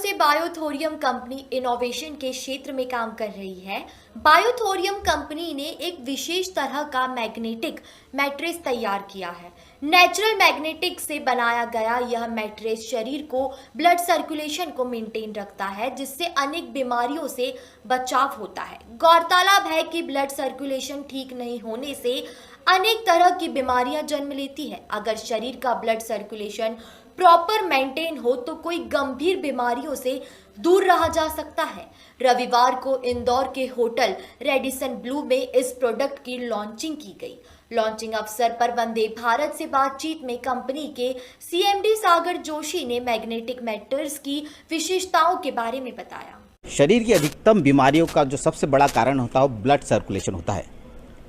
से बायोथोरियम company innovation के क्षेत्र में काम कर रही है। बायोथोरियम कंपनी ने एक विशेष तरह का मैग्नेटिक मैट्रेस तैयार किया है। नेचुरल मैग्नेटिक से बनाया गया यह मैट्रेस शरीर को ब्लड सर्कुलेशन को मेंटेन रखता है, जिससे अनेक बीमारियों से बचाव होता है। गौरतलब है कि ब्लड सर्कुलेशन ठीक नहीं होने से अनेक तरह की बीमारियां जन्म लेती है। अगर शरीर का ब्लड सर्कुलेशन प्रॉपर मेंटेन हो तो कोई गंभीर बीमारियों से दूर रहा जा सकता है। रविवार को इंदौर के होटल रेडिसन ब्लू में इस प्रोडक्ट की लॉन्चिंग की गई। लॉन्चिंग अवसर पर वंदे भारत से बातचीत में कंपनी के सीएमडी सागर जोशी ने मैग्नेटिक मैट्रेस की विशेषताओं के बारे में बताया। शरीर की अधिकतम बीमारियों का जो सबसे बड़ा कारण होता है वो ब्लड सर्कुलेशन होता है।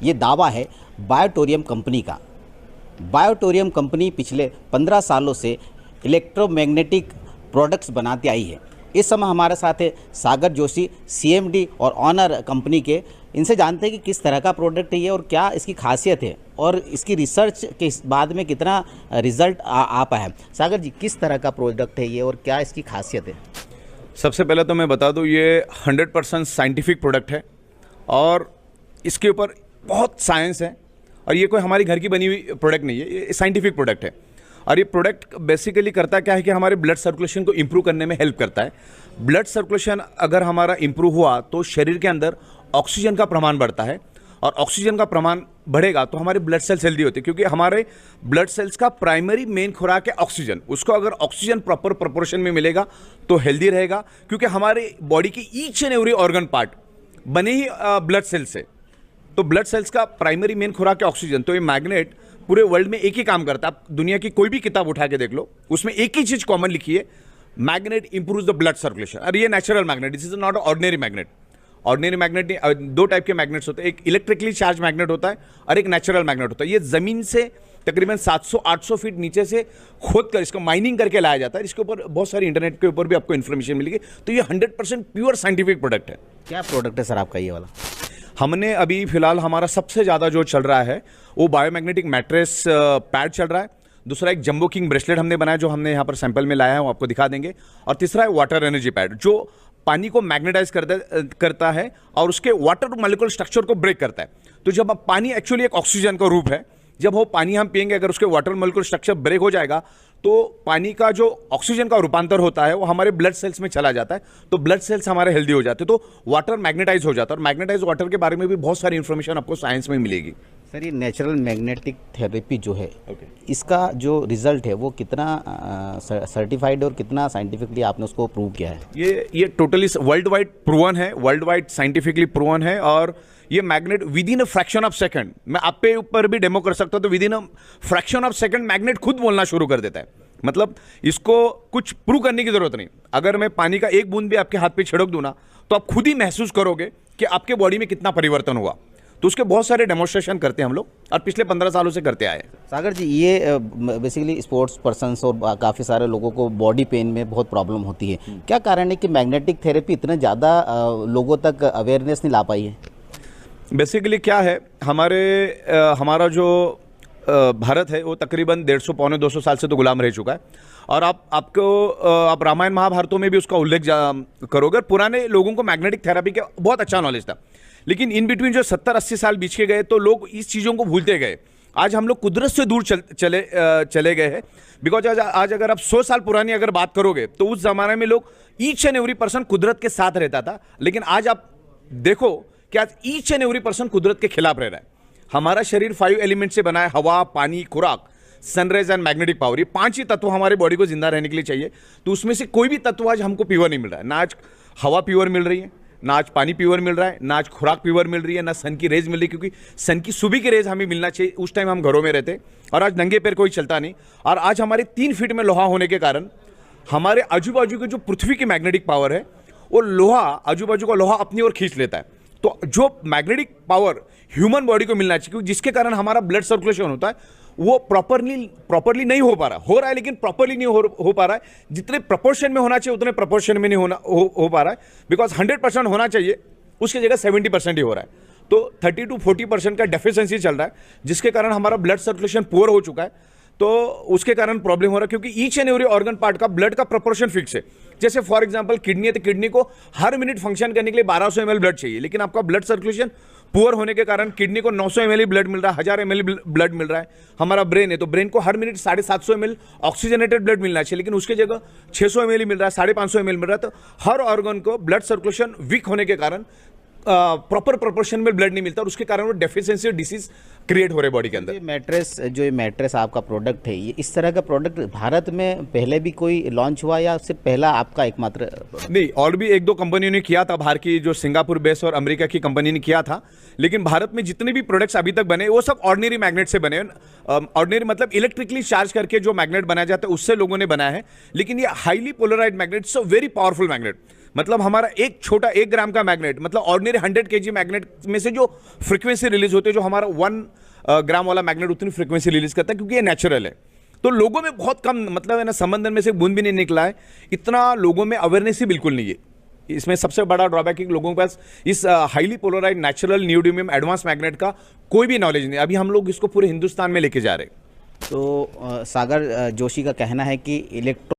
ये दावा है बायोटोरियम कंपनी का। बायोटोरियम कंपनी पिछले 15 सालों से इलेक्ट्रोमैग्नेटिक प्रोडक्ट्स बनाती आई है। इस समय हमारे साथ है सागर जोशी, सीएमडी और ऑनर कंपनी के। इनसे जानते हैं कि किस तरह का प्रोडक्ट है ये और क्या इसकी खासियत है और इसकी रिसर्च के बाद में कितना रिजल्ट आ पाया है। सागर जी, किस तरह का प्रोडक्ट है ये और क्या इसकी खासियत है? सबसे पहले तो मैं बता दूं, ये 100% साइंटिफिक प्रोडक्ट है और इसके ऊपर बहुत साइंस है और ये कोई हमारी घर की बनी हुई प्रोडक्ट नहीं है, ये साइंटिफिक प्रोडक्ट है। और ये प्रोडक्ट बेसिकली करता क्या है कि हमारे ब्लड सर्कुलेशन को इम्प्रूव करने में हेल्प करता है। ब्लड सर्कुलेशन अगर हमारा इम्प्रूव हुआ तो शरीर के अंदर ऑक्सीजन का प्रमाण बढ़ता है और ऑक्सीजन का प्रमाण बढ़ेगा तो हमारे ब्लड सेल्स हेल्दी होते हैं, क्योंकि हमारे ब्लड सेल्स का प्राइमरी मेन खुराक है ऑक्सीजन। उसको अगर ऑक्सीजन प्रॉपर प्रोपोर्शन में मिलेगा तो हेल्दी रहेगा, क्योंकि हमारे बॉडी की each and every organ part बने ही ब्लड सेल्स से। तो ब्लड सेल्स का प्राइमरी मेन खुराक है ऑक्सीजन। तो ये मैग्नेट पूरे वर्ल्ड में एक ही काम करता है। आप दुनिया की कोई भी किताब उठा के देख लो, उसमें एक ही चीज कॉमन लिखी है, magnet improves the blood circulation. और ये natural magnet, this is not ordinary magnet. Ordinary magnet दो टाइप के मैग्नेट्स होते हैं, एक इलेक्ट्रिकली चार्ज मैग्नेट होता है और एक नेचुरल मैग्नेट होता है। ये जमीन से तकरीबन 700-800 फीट नीचे से खोद कर इसको माइनिंग करके लाया जाता है। इसके ऊपर बहुत सारी इंटरनेट के ऊपर भी आपको इन्फॉर्मेशन मिलेगी। तो ये 100% प्योर साइंटिफिक प्रोडक्ट है। क्या प्रोडक्ट है सर आपका ये वाला? हमने अभी फिलहाल हमारा सबसे ज़्यादा जो चल रहा है वो बायोमैग्नेटिक मैट्रेस पैड चल रहा है। दूसरा एक जंबो किंग ब्रेसलेट हमने बनाया जो हमने यहाँ पर सैंपल में लाया है, वो आपको दिखा देंगे। और तीसरा है वाटर एनर्जी पैड जो पानी को मैग्नेटाइज करता है और उसके वाटर मॉलिक्यूल स्ट्रक्चर को ब्रेक करता है। तो जब पानी एक्चुअली एक ऑक्सीजन का रूप है, जब वो पानी हम पिएंगे अगर उसके वाटर मॉलिक्यूल स्ट्रक्चर ब्रेक हो जाएगा तो पानी का जो ऑक्सीजन का रूपांतर होता है वो हमारे ब्लड सेल्स में चला जाता है, तो ब्लड सेल्स हमारे हेल्दी हो जाते हैं, तो वाटर मैग्नेटाइज हो जाता है। और मैग्नेटाइज वाटर के बारे में भी बहुत सारी इंफॉर्मेशन आपको साइंस में मिलेगी। सर, ये नेचुरल मैग्नेटिक थेरेपी जो है इसका जो रिजल्ट है वो कितना सर्टिफाइड और कितना साइंटिफिकली आपने उसको प्रूव किया है? ये टोटली वर्ल्ड वाइड प्रूवन है, वर्ल्ड वाइड साइंटिफिकली प्रूवन है। और ये magnet with in a fraction of second, मैं आप पे ऊपर भी डेमो कर सकता हूं, तो with in a fraction of second magnet खुद बोलना शुरू कर देता है। मतलब इसको कुछ प्रूव करने की जरूरत नहीं। अगर मैं पानी का एक बूंद भी आपके हाथ पे छिड़क दूं ना तो आप खुद ही महसूस करोगे कि आपके बॉडी में कितना परिवर्तन हुआ। तो उसके बहुत सारे डेमोन्स्ट्रेशन करते हैं हम लोग और पिछले 15 सालों से करते आए। सागर जी, ये बेसिकली स्पोर्ट्स पर्सन्स और काफ़ी सारे लोगों को बॉडी पेन में बहुत प्रॉब्लम होती है। क्या कारण है कि मैग्नेटिक थेरेपी इतने ज़्यादा लोगों तक अवेयरनेस नहीं ला पाई है? बेसिकली क्या है, हमारा जो भारत है वो तकरीबन 150-200 साल से तो गुलाम रह चुका है। और आप रामायण महाभारतों में भी उसका उल्लेख करोगे। पुराने लोगों को मैग्नेटिक थेरेपी का बहुत अच्छा नॉलेज था, लेकिन इन बिटवीन जो 70-80 साल बीच के गए तो लोग इस चीज़ों को भूलते गए। आज हम लोग कुदरत से दूर चले गए हैं। बिकॉज आज अगर आप 100 साल पुरानी अगर बात करोगे तो उस जमाने में लोग ईच एंड एवरी पर्सन कुदरत के साथ रहता था, लेकिन आज आप देखो कि आज ईच एंड एवरी पर्सन कुदरत के खिलाफ रह रहा है। हमारा शरीर 5 एलिमेंट से बना है, हवा, पानी, खुराक, सनराइज एंड मैग्नेटिक पावर। ये 5 ही तत्व हमारे बॉडी को जिंदा रहने के लिए चाहिए। तो उसमें से कोई भी तत्व आज हमको प्योर नहीं मिल रहा है। ना आज हवा प्योर मिल रही है, ना आज पानी प्योर मिल रहा है, ना आज खुराक प्योर मिल रही है, ना सन की रेज मिल रही है, क्योंकि सन की सुबह की रेज हमें मिलना चाहिए। उस टाइम हम घरों में रहते और आज नंगे पैर कोई चलता नहीं। और आज हमारे 3 फीट में लोहा होने के कारण हमारे आजू बाजू की जो पृथ्वी की मैग्नेटिक पावर है वो लोहा, आजू बाजू का लोहा अपनी ओर खींच लेता है। तो जो मैग्नेटिक पावर ह्यूमन बॉडी को मिलना चाहिए, जिसके कारण हमारा ब्लड सर्कुलेशन होता है, वो प्रॉपरली नहीं हो पा रहा है, लेकिन प्रॉपरली नहीं हो पा रहा है। जितने प्रपोर्शन में होना चाहिए उतने प्रपोर्शन में नहीं हो पा रहा है। बिकॉज 100% होना चाहिए, उसकी जगह 70% ही हो रहा है। तो 30 to 40% का डेफिशिएंसी चल रहा है, जिसके कारण हमारा ब्लड सर्कुलेशन पुअर हो चुका है। तो उसके कारण प्रॉब्लम हो रहा है, क्योंकि each and every organ part का ब्लड का प्रोपोर्शन फिक्स है। जैसे फॉर एग्जांपल किडनी है तो किडनी को हर मिनट फंक्शन करने के लिए 1200 ml ब्लड चाहिए, लेकिन आपका ब्लड सर्कुलेशन पुअर होने के कारण किडनी को 900 ml ब्लड मिल रहा है, 1000 ml ब्लड मिल रहा है। हमारा ब्रेन है तो ब्रेन को हर मिनट 750 ml ऑक्सीजनेटेड ब्लड मिलना चाहिए, लेकिन उसकी जगह 600 ml मिल रहा है, 550 ml मिल रहा है। तो हर ऑर्गन को ब्लड सर्कुलेशन वीक होने के कारण प्रॉपर प्रोपोर्शन में ब्लड नहीं मिलता, और उसके कारण वो डेफिशिएंसी डिसीज क्रिएट हो रहे बॉडी के अंदर। ये मैट्रेस आपका प्रोडक्ट है, ये इस तरह का प्रोडक्ट भारत में पहले भी कोई लॉन्च हुआ या सिर्फ पहला आपका एकमात्र? नहीं, और भी एक दो कंपनियों ने किया था, बाहर की जो सिंगापुर बेस और अमेरिका की कंपनी ने किया था, लेकिन भारत में जितने भी प्रोडक्ट्स अभी तक बने वो सब ऑर्डिनरी मैग्नेट से बने। ऑर्डिनरी मतलब इलेक्ट्रिकली चार्ज करके जो मैग्नेट बनाया जाता है उससे लोगों ने बनाया है, लेकिन ये highly polarised magnet, so very powerful magnet. मतलब हमारा एक छोटा 1 ग्राम का मैग्नेट, मतलब ऑर्डिनरी 100 kg मैग्नेट में से जो फ्रीक्वेंसी रिलीज होती है, जो हमारा 1 ग्राम वाला मैग्नेट उतनी फ्रीक्वेंसी रिलीज करता है, क्योंकि ये नेचुरल है। तो लोगों में बहुत कम, मतलब है ना, समंदर में से बूंद भी नहीं निकला है, इतना लोगों में अवेयरनेस ही बिल्कुल नहीं है। इसमें सबसे बड़ा ड्रॉबैक है कि लोगों के पास इस highly polarised natural neodymium advance magnet का कोई भी नॉलेज नहीं। अभी हम लोग इसको पूरे हिंदुस्तान में लेके जा रहे हैं। तो सागर जोशी का कहना है कि